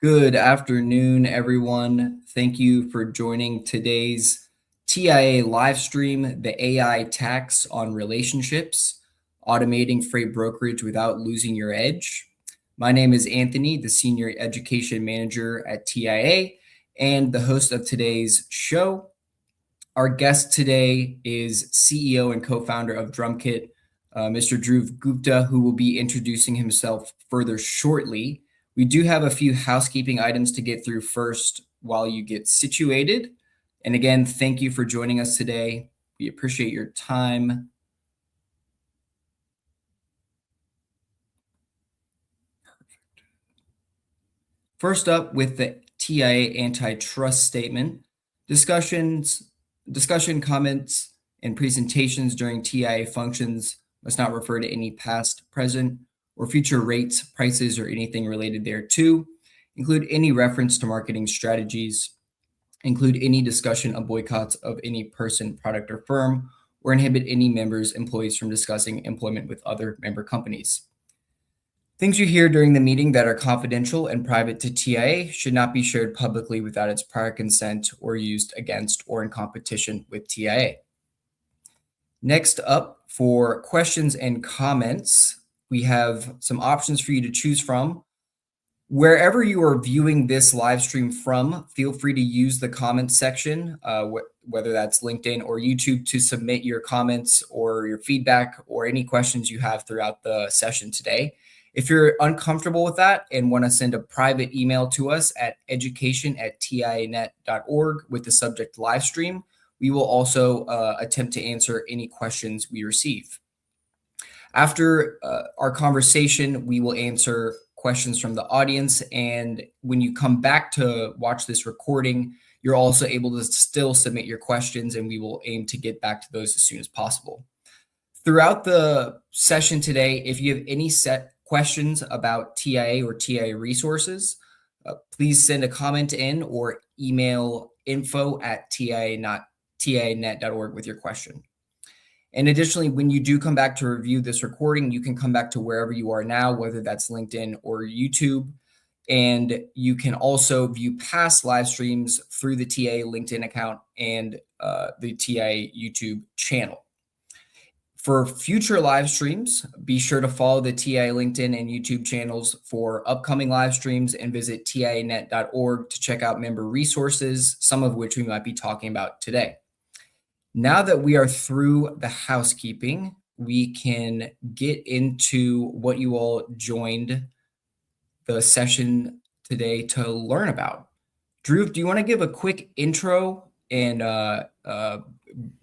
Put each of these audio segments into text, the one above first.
Good afternoon, everyone. Thank you for joining today's TIA live stream, the AI tax on relationships, automating freight brokerage without losing your edge. My name is Anthony, the Senior Education Manager at TIA, and the host of today's show. Our guest today is CEO and co-founder of DrumKit, Mr. Dhruv Gupta, who will be introducing himself further shortly. We do have a few housekeeping items to get through first while you get situated. And again, thank you for joining us today. We appreciate your time. Perfect. First up, with the TIA antitrust statement, discussion, comments, and presentations during TIA functions must not refer to any past, present, or future rates, prices, or anything related thereto, include any reference to marketing strategies, include any discussion of boycotts of any person, product, or firm, or inhibit any members, employees from discussing employment with other member companies. Things you hear during the meeting that are confidential and private to TIA should not be shared publicly without its prior consent or used against or in competition with TIA. Next up, for questions and comments, we have some options for you to choose from. Wherever you are viewing this live stream from, feel free to use the comments section, whether that's LinkedIn or YouTube, to submit your comments or your feedback or any questions you have throughout the session today. If you're uncomfortable with that and want to send a private email to us at education@tianet.org with the subject live stream, we will also attempt to answer any questions we receive. After our conversation, we will answer questions from the audience. And when you come back to watch this recording, you're also able to still submit your questions, and we will aim to get back to those as soon as possible. Throughout the session today, if you have any set questions about TIA or TIA resources, please send a comment in or email info@tianet.org with your question. And additionally, when you do come back to review this recording, you can come back to wherever you are now, whether that's LinkedIn or YouTube. And you can also view past live streams through the TIA LinkedIn account and the TIA YouTube channel. For future live streams, be sure to follow the TIA LinkedIn and YouTube channels for upcoming live streams and visit tianet.org to check out member resources, some of which we might be talking about today. Now that we are through the housekeeping, we can get into what you all joined the session today to learn about. Dhruv, do you want to give a quick intro and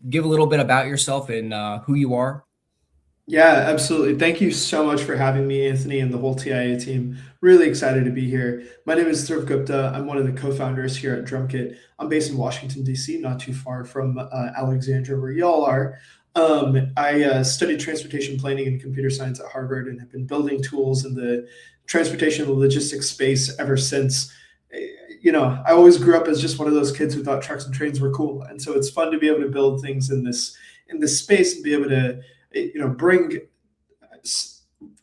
give a little bit about yourself and who you are? Yeah, absolutely. Thank you so much for having me, Anthony, and the whole TIA team. Really excited to be here. My name is Dhruv Gupta. I'm one of the co-founders here at DrumKit. I'm based in Washington, D.C., not too far from Alexandria, where y'all are. I studied transportation planning and computer science at Harvard and have been building tools in the transportation and logistics space ever since. I always grew up as just one of those kids who thought trucks and trains were cool. And so it's fun to be able to build things in this space and be able to bring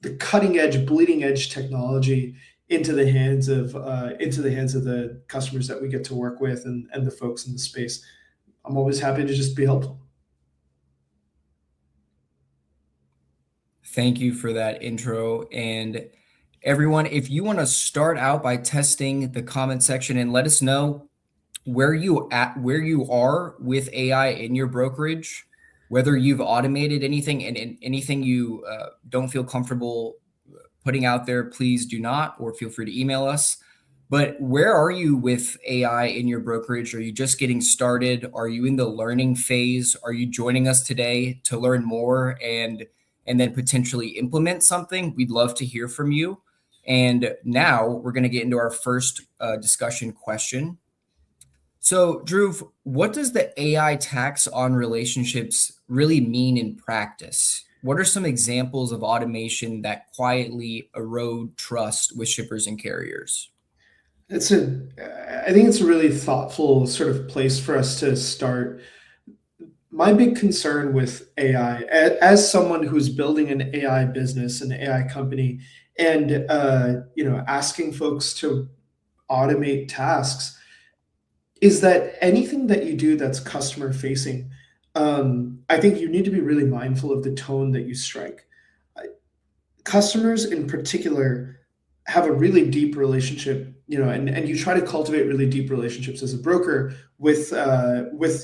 the cutting edge, bleeding edge technology into the hands of the customers that we get to work with and the folks in the space. I'm always happy to just be helpful. Thank you for that intro. And everyone, if you want to start out by testing the comment section and let us know where you are with AI in your brokerage, whether you've automated anything and anything you don't feel comfortable putting out there, please do not, or feel free to email us. But where are you with AI in your brokerage? Are you just getting started? Are you in the learning phase? Are you joining us today to learn more and then potentially implement something? We'd love to hear from you. And now we're going to get into our first discussion question. So, Dhruv, what does the AI tax on relationships really mean in practice? What are some examples of automation that quietly erode trust with shippers and carriers? I think it's a really thoughtful sort of place for us to start. My big concern with AI, as someone who's building an AI business, an AI company, and asking folks to automate tasks is that anything that you do that's customer facing, I think you need to be really mindful of the tone that you strike. Customers in particular have a really deep relationship, and you try to cultivate really deep relationships as a broker with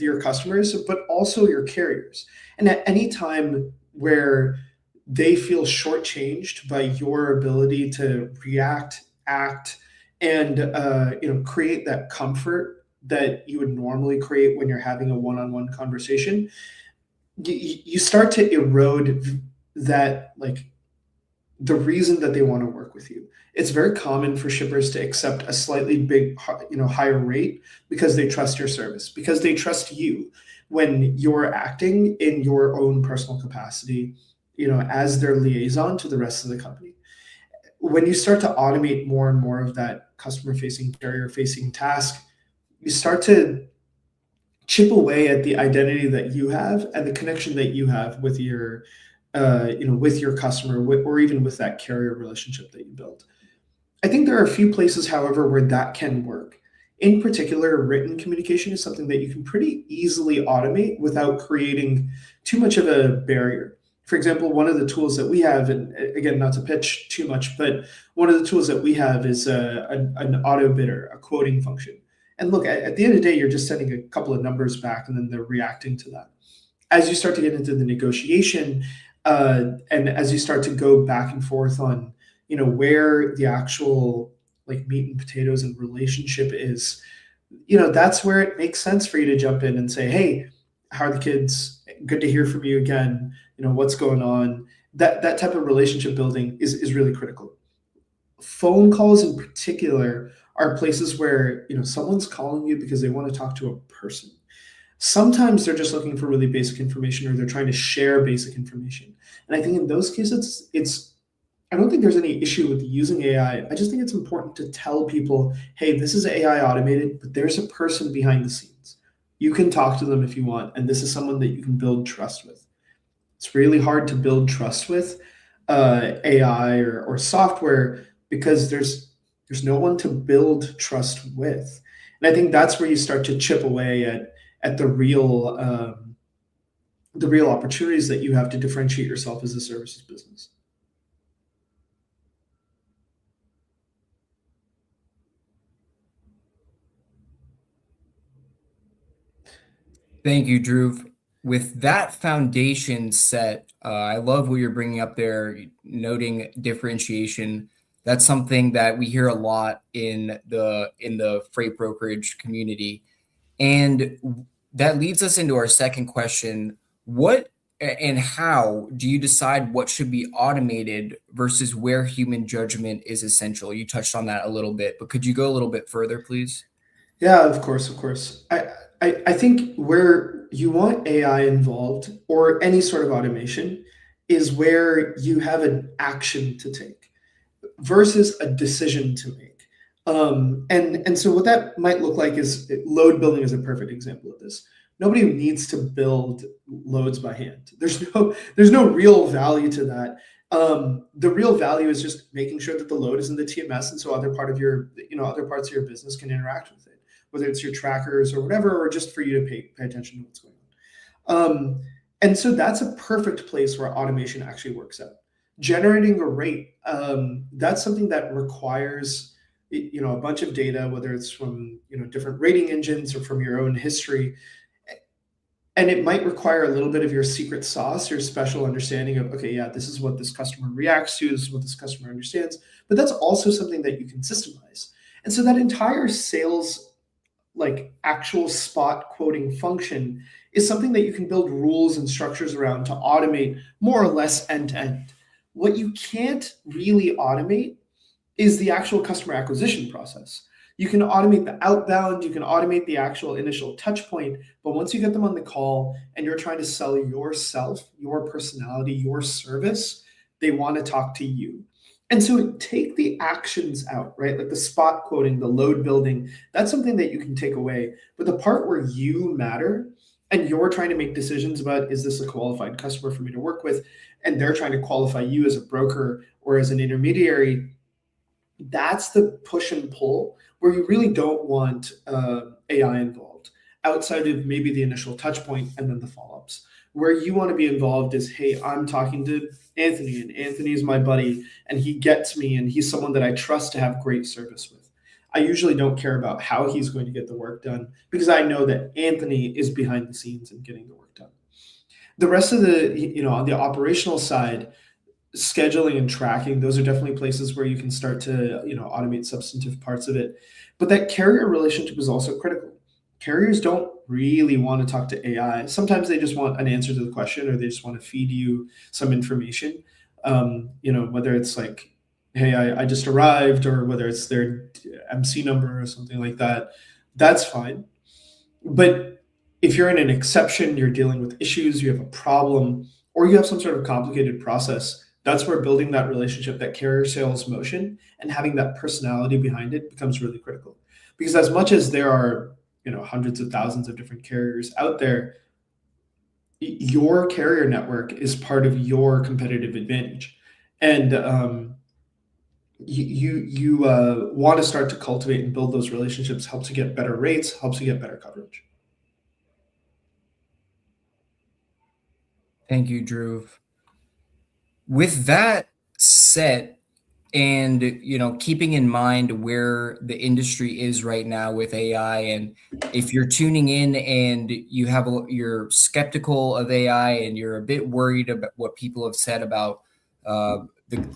your customers, but also your carriers. And at any time where they feel shortchanged by your ability to react, act, and create that comfort that you would normally create when you're having a one-on-one conversation, you start to erode that, like, the reason that they want to work with you. It's very common for shippers to accept a slightly higher rate because they trust your service, because they trust you when you're acting in your own personal capacity, as their liaison to the rest of the company. When you start to automate more and more of that customer facing, carrier facing task, you start to chip away at the identity that you have and the connection that you have with with your customer, or even with that carrier relationship that you build. I think there are a few places, however, where that can work. In particular, written communication is something that you can pretty easily automate without creating too much of a barrier. For example, one of the tools that we have, and again, not to pitch too much, but one of the tools that we have is an auto bidder, a quoting function. And look, at the end of the day, you're just sending a couple of numbers back and then they're reacting to that. As you start to get into the negotiation, and as you start to go back and forth on, where the actual, like, meat and potatoes and relationship is, that's where it makes sense for you to jump in and say, hey, how are the kids? Good to hear from you again. What's going on? That type of relationship building is really critical. Phone calls in particular are places where, someone's calling you because they want to talk to a person. Sometimes they're just looking for really basic information, or they're trying to share basic information. And I think in those cases, I don't think there's any issue with using AI. I just think it's important to tell people, hey, this is AI automated, but there's a person behind the scenes. You can talk to them if you want, and this is someone that you can build trust with. It's really hard to build trust with AI or software because there's no one to build trust with. And I think that's where you start to chip away at the real opportunities that you have to differentiate yourself as a services business. Thank you, Drew. With that foundation set, I love what you're bringing up there, noting differentiation. That's something that we hear a lot in the freight brokerage community. And that leads us into our second question. What and how do you decide what should be automated versus where human judgment is essential? You touched on that a little bit, but could you go a little bit further, please? Yeah, of course, of course. I think where you want AI involved, or any sort of automation, is where you have an action to take versus a decision to make. And so what that might look like is load building is a perfect example of this. Nobody needs to build loads by hand. There's no real value to that. The real value is just making sure that the load is in the TMS, and so other parts of your business can interact with it, whether it's your trackers or whatever, or just for you to pay attention to what's going on. And so that's a perfect place where automation actually works out. Generating a rate, that's something that requires a bunch of data, whether it's from different rating engines or from your own history. And it might require a little bit of your secret sauce, your special understanding of, okay, yeah, this is what this customer reacts to, this is what this customer understands. But that's also something that you can systemize. And so that entire sales, like, actual spot quoting function, is something that you can build rules and structures around to automate more or less end to end. What you can't really automate is the actual customer acquisition process. You can automate the outbound, you can automate the actual initial touch point, but once you get them on the call and you're trying to sell yourself, your personality, your service, they want to talk to you. And so take the actions out, right? Like the spot quoting, the load building, that's something that you can take away. But the part where you matter and you're trying to make decisions about, is this a qualified customer for me to work with? And they're trying to qualify you as a broker or as an intermediary. That's the push and pull where you really don't want AI involved outside of maybe the initial touch point and then the follow ups. Where you want to be involved is, hey, I'm talking to Anthony, and Anthony's my buddy, and he gets me, and he's someone that I trust to have great service with. I usually don't care about how he's going to get the work done because I know that Anthony is behind the scenes and getting the work done. The rest of on the operational side, scheduling and tracking, those are definitely places where you can start to, automate substantive parts of it. But that carrier relationship is also critical. Carriers don't really want to talk to AI. Sometimes they just want an answer to the question, or they just want to feed you some information. Whether it's like, hey, I just arrived, or whether it's their MC number or something like that, that's fine. But if you're in an exception, you're dealing with issues, you have a problem, or you have some sort of complicated process, that's where building that relationship, that carrier sales motion, and having that personality behind it becomes really critical. Because as much as there are, hundreds of thousands of different carriers out there, your carrier network is part of your competitive advantage. And you want to start to cultivate and build those relationships, helps you get better rates, helps you get better coverage. Thank you, Drew. With that said, and keeping in mind where the industry is right now with AI, and if you're tuning in and you're skeptical of AI and you're a bit worried about what people have said about the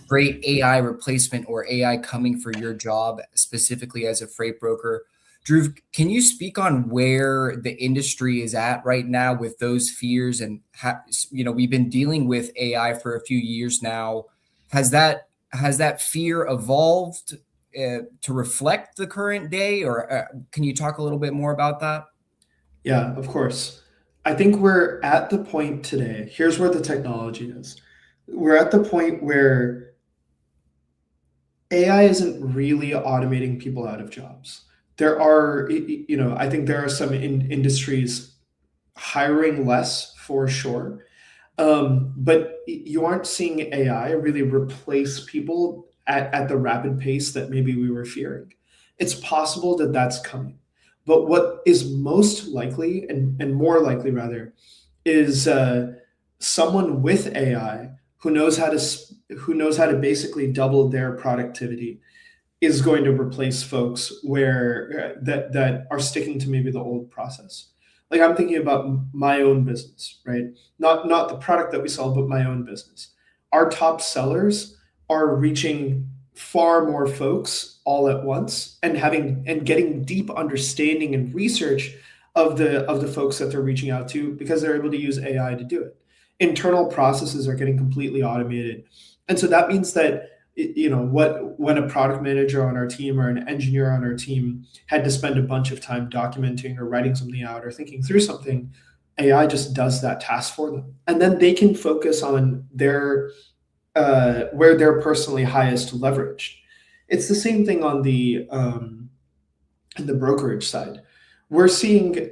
great AI replacement or AI coming for your job, specifically as a freight broker, Drew, can you speak on where the industry is at right now with those fears? And we've been dealing with AI for a few years now. Has that fear evolved to reflect the current day, or can you talk a little bit more about that? Yeah, of course. I think we're at the point today. Here's where the technology is. We're at the point where AI isn't really automating people out of jobs. There are, I think there are some industries hiring less for sure. But you aren't seeing AI really replace people at the rapid pace that maybe we were fearing. It's possible that that's coming. But what is most likely, and more likely rather, is someone with AI who knows how to basically double their productivity is going to replace folks where that are sticking to maybe the old process. Like I'm thinking about my own business, right? Not the product that we sell, but my own business. Our top sellers are reaching far more folks all at once and getting deep understanding and research of the folks that they're reaching out to because they're able to use AI to do it. Internal processes are getting completely automated. And so that means that when a product manager on our team or an engineer on our team had to spend a bunch of time documenting or writing something out or thinking through something, AI just does that task for them, and then they can focus on their where they're personally highest leveraged. It's the same thing on the brokerage side. We're seeing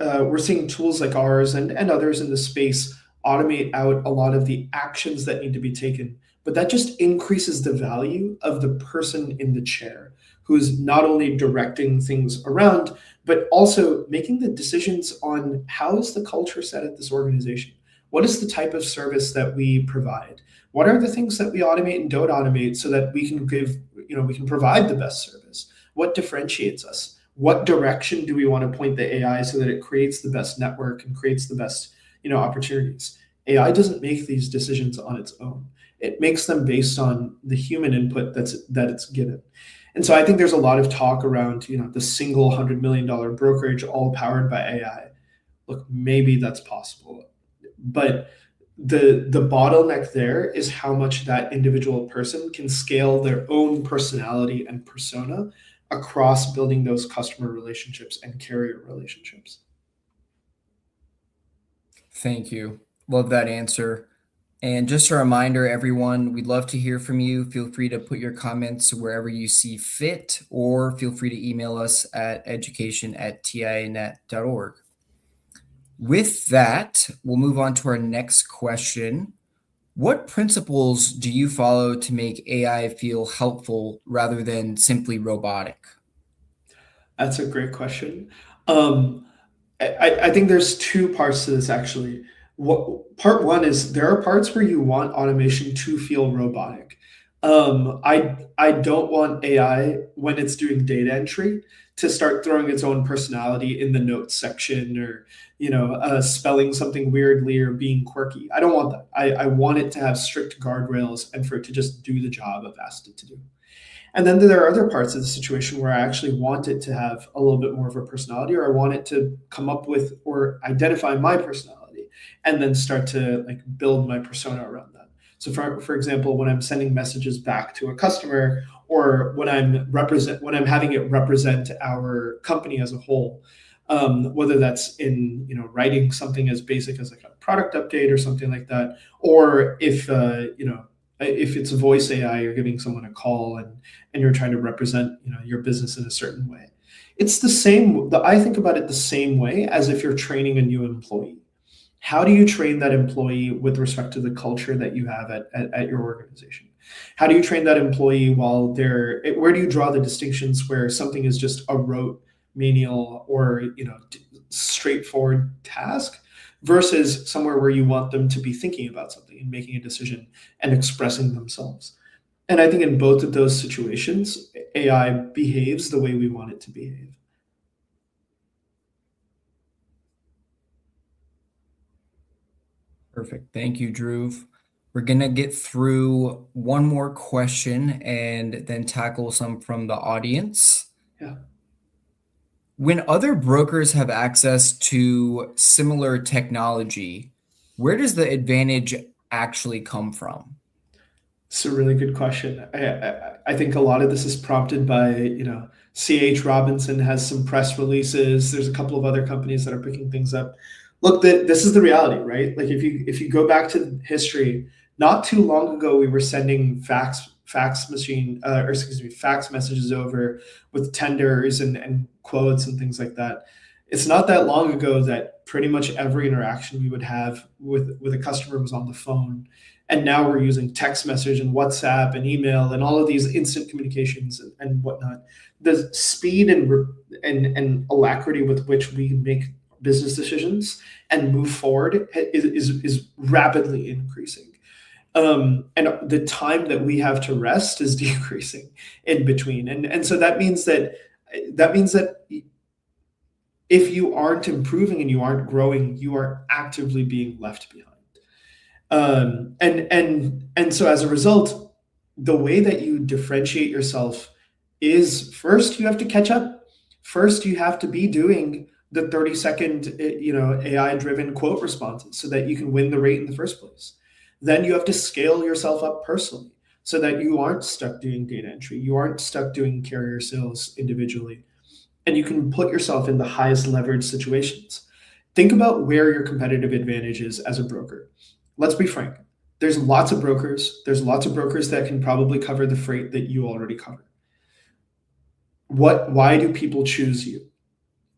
tools like ours and others in the space automate out a lot of the actions that need to be taken, but that just increases the value of the person in the chair who's not only directing things around, but also making the decisions on how is the culture set at this organization? What is the type of service that we provide? What are the things that we automate and don't automate so that we can we can provide the best service? What differentiates us? What direction do we want to point the AI so that it creates the best network and creates the best opportunities? AI doesn't make these decisions on its own. It makes them based on the human input that it's given. And so I think there's a lot of talk around, the single $100 million brokerage all powered by AI. Look, maybe that's possible, but the bottleneck there is how much that individual person can scale their own personality and persona across building those customer relationships and carrier relationships. Thank you. Love that answer. And just a reminder, everyone, we'd love to hear from you. Feel free to put your comments wherever you see fit, or feel free to email us at education@tianet.org. With that, we'll move on to our next question. What principles do you follow to make AI feel helpful rather than simply robotic? That's a great question. Um, I think there's two parts to this actually. What part one is there are parts where you want automation to feel robotic. I don't want AI when it's doing data entry to start throwing its own personality in the notes section or spelling something weirdly or being quirky. I don't want that. I want it to have strict guardrails and for it to just do the job I've asked it to do. And then there are other parts of the situation where I actually want it to have a little bit more of a personality, or I want it to come up with or identify my personality and then start to like build my persona around that. So for example, when I'm sending messages back to a customer or when I'm having it represent our company as a whole, whether that's in writing something as basic as like a product update or something like that, or if it's a voice AI, you're giving someone a call and you're trying to represent your business in a certain way. It's the same. I think about it the same way as if you're training a new employee. How do you train that employee with respect to the culture that you have at your organization? How do you train that employee while where do you draw the distinctions where something is just a rote menial or straightforward task versus somewhere where you want them to be thinking about something and making a decision and expressing themselves? And I think in both of those situations, AI behaves the way we want it to behave. Perfect. Thank you, Drew. We're going to get through one more question and then tackle some from the audience. Yeah. When other brokers have access to similar technology, where does the advantage actually come from? It's a really good question. I think a lot of this is prompted by, C.H. Robinson has some press releases. There's a couple of other companies that are picking things up. Look, this is the reality, right? Like if you go back to history, not too long ago, we were sending fax messages over with tenders and quotes and things like that. It's not that long ago that pretty much every interaction we would have with a customer was on the phone, and now we're using text message and WhatsApp and email and all of these instant communications and whatnot. The speed and alacrity with which we make business decisions and move forward is rapidly increasing. And the time that we have to rest is decreasing in between. And so that means that if you aren't improving and you aren't growing, you are actively being left behind. And so as a result, the way that you differentiate yourself is first you have to catch up. First, you have to be doing the 30-second, AI driven quote responses so that you can win the rate in the first place. Then you have to scale yourself up personally so that you aren't stuck doing data entry. You aren't stuck doing carrier sales individually, and you can put yourself in the highest leverage situations. Think about where your competitive advantage is as a broker. Let's be frank. There's lots of brokers. There's lots of brokers that can probably cover the freight that you already cover. Why do people choose you?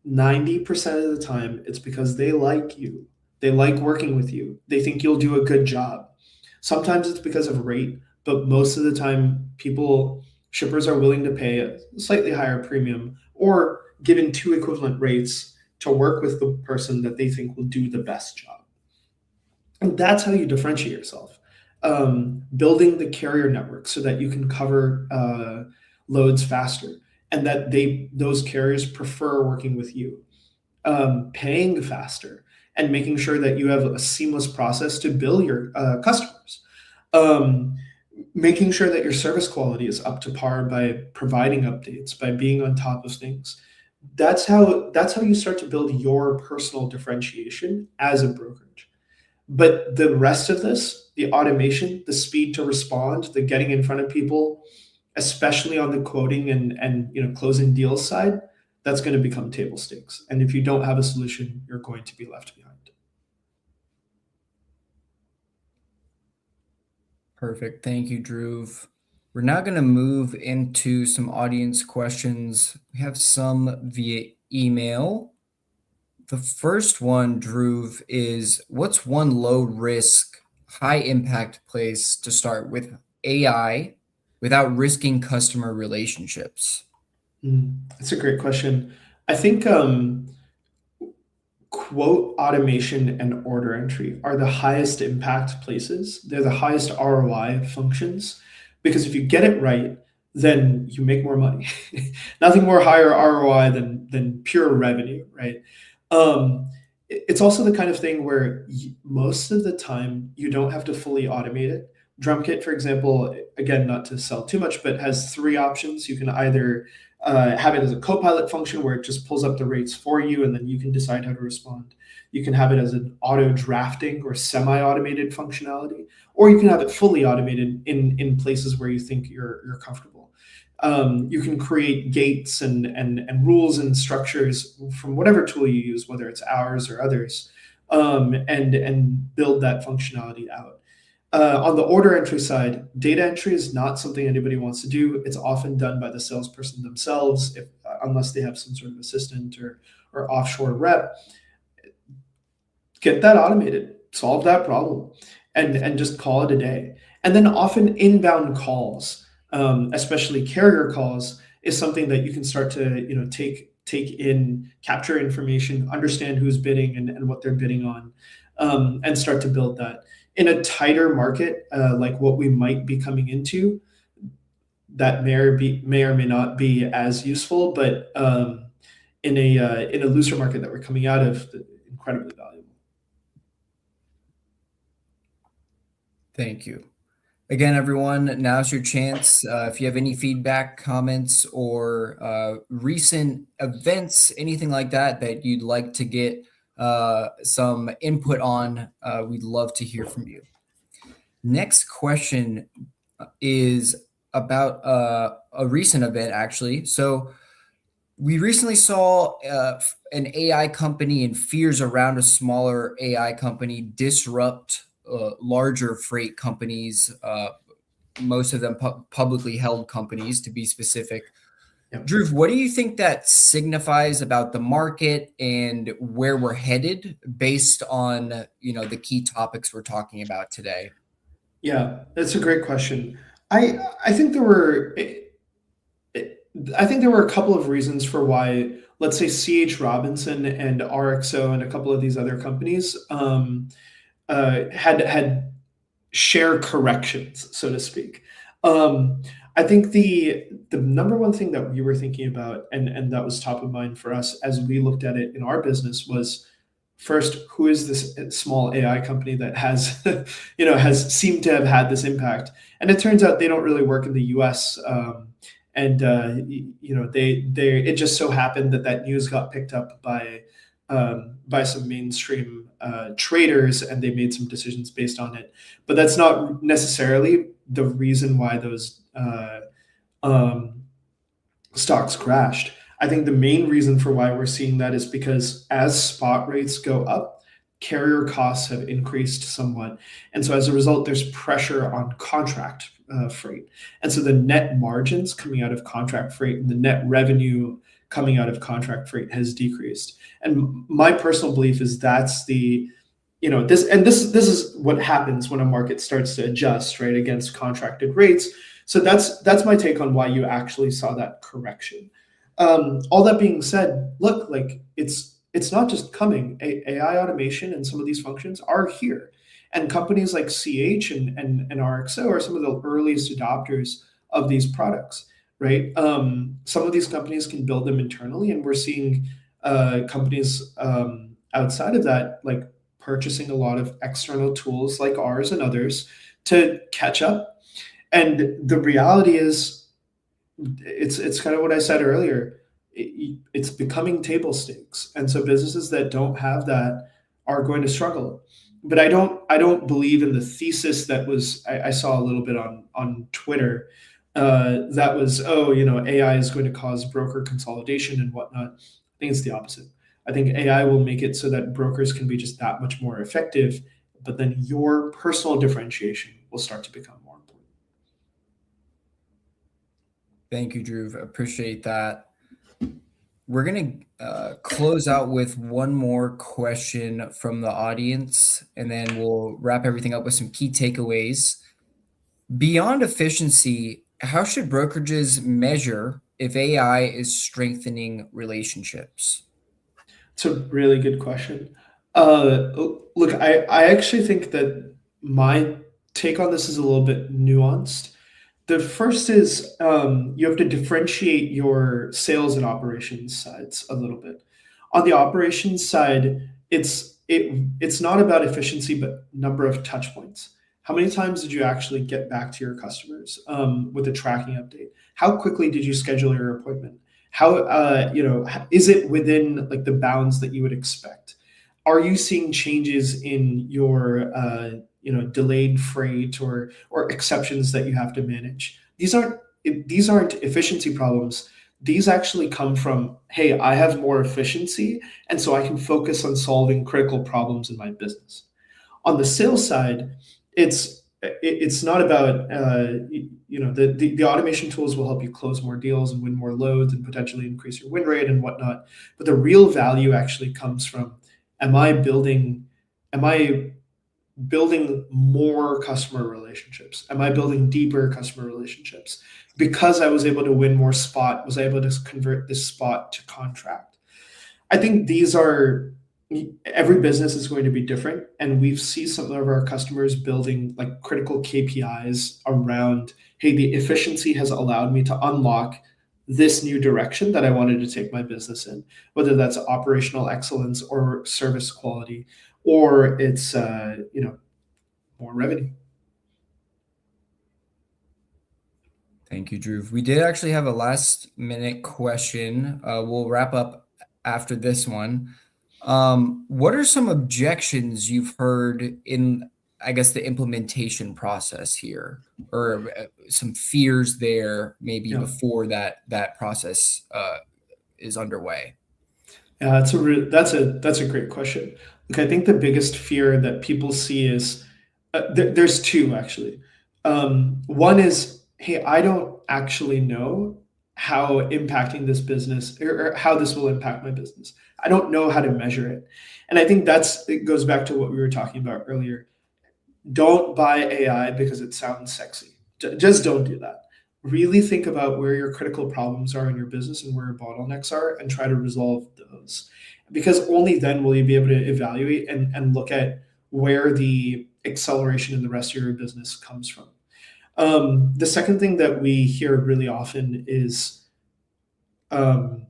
90% of the time, it's because they like you. They like working with you. They think you'll do a good job. Sometimes it's because of rate, but most of the time, shippers are willing to pay a slightly higher premium or given two equivalent rates to work with the person that they think will do the best job. And that's how you differentiate yourself. Building the carrier network so that you can cover loads faster and that those carriers prefer working with you. Paying faster and making sure that you have a seamless process to bill your customers. Making sure that your service quality is up to par by providing updates, by being on top of things. That's how you start to build your personal differentiation as a brokerage. But the rest of this, the automation, the speed to respond, the getting in front of people, especially on the quoting and closing deals side, that's going to become table stakes. And if you don't have a solution, you're going to be left behind. Perfect. Thank you, Drew. We're now going to move into some audience questions. We have some via email. The first one, Drew, is what's one low risk, high impact place to start with AI without risking customer relationships? That's a great question. I think quote automation and order entry are the highest impact places. They're the highest ROI functions because if you get it right, then you make more money. Nothing more higher ROI than pure revenue, right? It's also the kind of thing where most of the time you don't have to fully automate it. Drumkit, for example, again, not to sell too much, but has three options. You can either have it as a copilot function where it just pulls up the rates for you and then you can decide how to respond. You can have it as an auto drafting or semi-automated functionality, or you can have it fully automated in places where you think you're comfortable. You can create gates and rules and structures from whatever tool you use, whether it's ours or others, and build that functionality out. On the order entry side, data entry is not something anybody wants to do. It's often done by the salesperson themselves, unless they have some sort of assistant or offshore rep. Get that automated, solve that problem, and just call it a day. And then often inbound calls, especially carrier calls, is something that you can start to take in, capture information, understand who's bidding and what they're bidding on, and start to build that. In a tighter market like what we might be coming into, that may or may not be as useful, but in a looser market that we're coming out of, incredibly valuable. Thank you. Again, everyone, now's your chance. If you have any feedback, comments, or recent events, anything like that that you'd like to get some input on, we'd love to hear from you. Next question is about a recent event, actually. So we recently saw an AI company and fears around a smaller AI company disrupt larger freight companies, most of them publicly held companies, to be specific. Yep. Drew, what do you think that signifies about the market and where we're headed based on the key topics we're talking about today? Yeah, that's a great question. I think there were I think there were a couple of reasons for why, let's say, CH Robinson and RXO and a couple of these other companies had share corrections, so to speak. I think the number one thing that we were thinking about, and that was top of mind for us as we looked at it in our business, was first, who is this small AI company that has has seemed to have had this impact? And it turns out they don't really work in the U.S. And they it just so happened that news got picked up by some mainstream traders, and they made some decisions based on it. But that's not necessarily the reason why those um, stocks crashed. I think the main reason for why we're seeing that is because as spot rates go up, carrier costs have increased somewhat. And so as a result, there's pressure on contract freight. And so the net margins coming out of contract freight and the net revenue coming out of contract freight has decreased. And my personal belief is that's this is what happens when a market starts to adjust, right, against contracted rates. So that's my take on why you actually saw that correction. All that being said, look, like it's not just coming. AI automation and some of these functions are here, and companies like CH and RXO are some of the earliest adopters of these products, right? Some of these companies can build them internally, and we're seeing companies outside of that, like purchasing a lot of external tools like ours and others to catch up. And the reality is, it's kind of what I said earlier. It's becoming table stakes, and so businesses that don't have that are going to struggle. But I don't believe in the thesis that was I saw a little bit on Twitter that was, oh, AI is going to cause broker consolidation and whatnot. I think it's the opposite. I think AI will make it so that brokers can be just that much more effective, but then your personal differentiation will start to become more important. Thank you, Drew. Appreciate that. We're going to close out with one more question from the audience, and then we'll wrap everything up with some key takeaways. Beyond efficiency, how should brokerages measure if AI is strengthening relationships? It's a really good question. Look, I actually think that my take on this is a little bit nuanced. The first is you have to differentiate your sales and operations sides a little bit. On the operations side, it's not about efficiency, but number of touch points. How many times did you actually get back to your customers with a tracking update? How quickly did you schedule your appointment? How is it within like the bounds that you would expect? Are you seeing changes in your delayed freight or exceptions that you have to manage? These aren't efficiency problems. These actually come from, hey, I have more efficiency, and so I can focus on solving critical problems in my business. On the sales side, it's not about the automation tools will help you close more deals and win more loads and potentially increase your win rate and whatnot. But the real value actually comes from, am I building am I building more customer relationships? Am I building deeper customer relationships? Because I was able to win more spot, was I able to convert this spot to contract? I think these are every business is going to be different, and we've seen some of our customers building like critical KPIs around, hey, the efficiency has allowed me to unlock this new direction that I wanted to take my business in, whether that's operational excellence or service quality, or it's more revenue. Thank you, Drew. We did actually have a last minute question. We'll wrap up after this one. What are some objections you've heard in, I guess, the implementation process here, or some fears there maybe Yeah. before that process is underway? Yeah, that's a great question. Look, I think the biggest fear that people see is there's two actually. One is, hey, I don't actually know how impacting this business or how this will impact my business. I don't know how to measure it, and I think it goes back to what we were talking about earlier. Don't buy AI because it sounds sexy. Just don't do that. Really think about where your critical problems are in your business and where your bottlenecks are and try to resolve those. Because only then will you be able to evaluate and look at where the acceleration in the rest of your business comes from. The second thing that we hear really often is um,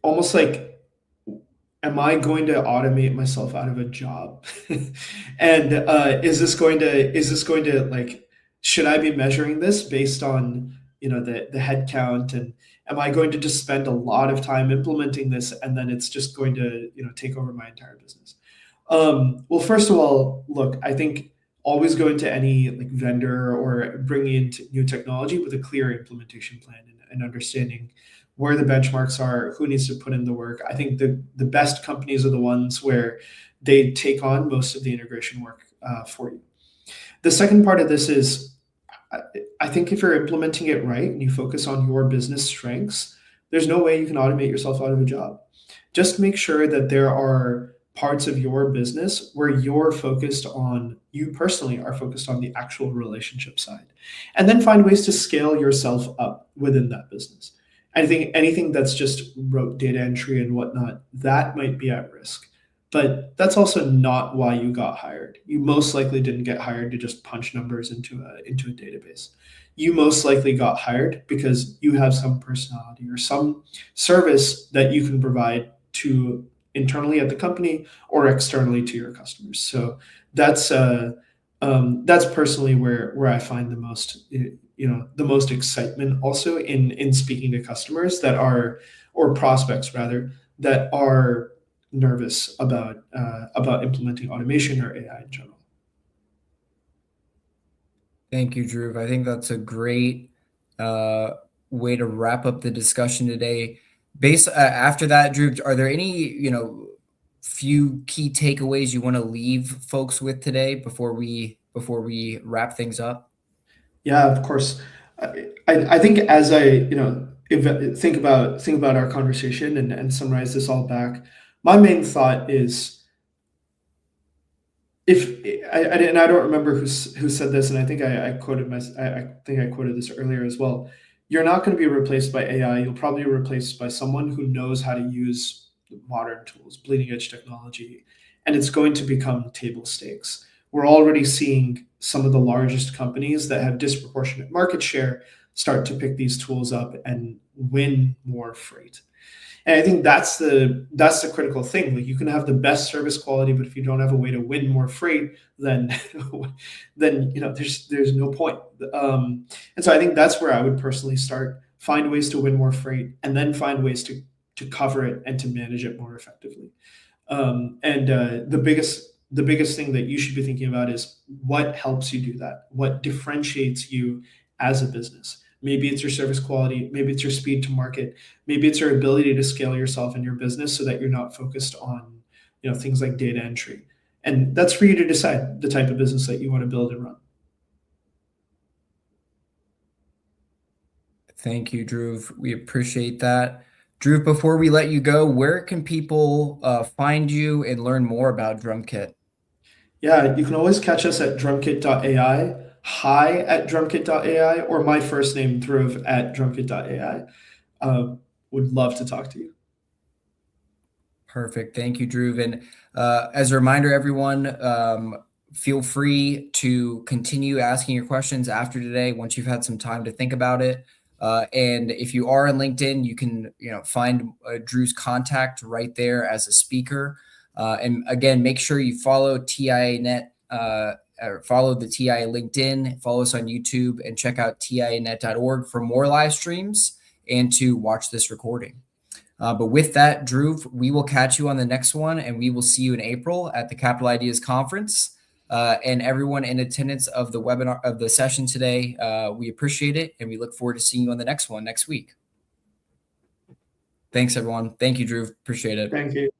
almost like, am I going to automate myself out of a job? And is this going to like, should I be measuring this based on the head count, and am I going to just spend a lot of time implementing this and then it's just going to take over my entire business? Well, first of all, look, I think always go into any like vendor or bringing in new technology with a clear implementation plan and understanding where the benchmarks are, who needs to put in the work. I think the best companies are the ones where they take on most of the integration work for you. The second part of this is, I, I think if you're implementing it right and you focus on your business strengths, there's no way you can automate yourself out of a job. Just make sure that there are parts of your business where you personally are focused on the actual relationship side. And then find ways to scale yourself up within that business. I think anything that's just rote data entry and whatnot, that might be at risk. But that's also not why you got hired. You most likely didn't get hired to just punch numbers into a database. You most likely got hired because you have some personality or some service that you can provide to internally at the company or externally to your customers. So that's personally where I find the most excitement also in speaking to customers that are, or prospects rather, that are nervous about implementing automation or AI in general. Thank you, Drew. I think that's a great way to wrap up the discussion today. After that, Drew, are there any few key takeaways you want to leave folks with today before we wrap things up? Yeah, of course. I think as I think about our conversation and summarize this all back, my main thought is if and I don't remember who said this, and I think I quoted I think I quoted this earlier as well. You're not going to be replaced by AI. You'll probably be replaced by someone who knows how to use modern tools, bleeding edge technology, and it's going to become table stakes. We're already seeing some of the largest companies that have disproportionate market share start to pick these tools up and win more freight. And I think that's the critical thing. Like you can have the best service quality, but if you don't have a way to win more freight, then then there's no point. And so I think that's where I would personally start. Find ways to win more freight, and then find ways to cover it and to manage it more effectively. And the biggest thing that you should be thinking about is what helps you do that. What differentiates you as a business? Maybe it's your service quality. Maybe it's your speed to market. Maybe it's your ability to scale yourself and your business so that you're not focused on things like data entry. And that's for you to decide the type of business that you want to build and run. Thank you, Drew. We appreciate that. Drew, before we let you go, where can people find you and learn more about DrumKit? Yeah, you can always catch us at drumkit.ai, hi at drumkit.ai, or my first name, Dhruv, at drumkit.ai. Would love to talk to you. Perfect. Thank you, Drew. And as a reminder, everyone, feel free to continue asking your questions after today once you've had some time to think about it. And if you are on LinkedIn, you can find Drew's contact right there as a speaker. And again, make sure you follow TIANet, or follow the TIA LinkedIn, follow us on YouTube, and check out tianet.org for more live streams and to watch this recording. But with that, Drew, we will catch you on the next one, and we will see you in April at the Capital Ideas Conference. And everyone in attendance of the webinar of the session today, we appreciate it, and we look forward to seeing you on the next one next week. Thanks, everyone. Thank you, Drew. Appreciate it. Thank you.